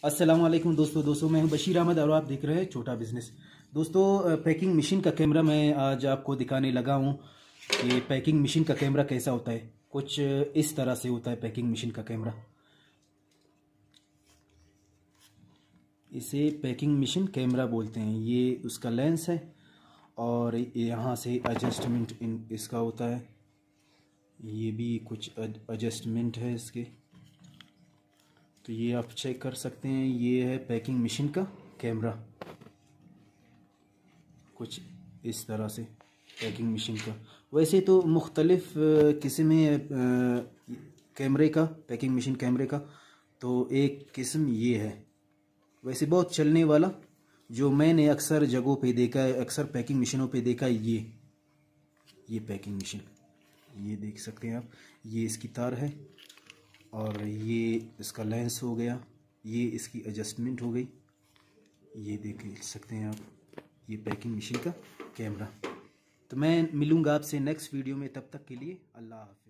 अस्सलाम वालेकुम दोस्तों मैं हूं बशीर अहमद और आप देख रहे हैं छोटा बिजनेस। दोस्तों पैकिंग मशीन का कैमरा मैं आज आपको दिखाने लगा हूं कि पैकिंग मशीन का कैमरा कैसा होता है। कुछ इस तरह से होता है पैकिंग मशीन का कैमरा। इसे पैकिंग मशीन कैमरा बोलते हैं। ये उसका लेंस है और यहाँ से एडजस्टमेंट इसका होता है। ये भी कुछ एडजस्टमेंट है इसके, तो ये आप चेक कर सकते हैं। ये है पैकिंग मशीन का कैमरा, कुछ इस तरह से पैकिंग मशीन का। वैसे तो मुख्तलिफ किस्म है कैमरे का, पैकिंग मशीन कैमरे का। तो एक किस्म ये है, वैसे बहुत चलने वाला जो मैंने अक्सर जगहों पे देखा है, अक्सर पैकिंग मशीनों पे देखा है। ये पैकिंग मशीन, ये देख सकते हैं आप। ये इसकी तार है और ये इसका लेंस हो गया, ये इसकी एडजस्टमेंट हो गई। ये देख सकते हैं आप, ये पैकिंग मशीन का कैमरा। तो मैं मिलूँगा आपसे नेक्स्ट वीडियो में, तब तक के लिए अल्लाह हाफ़िज़।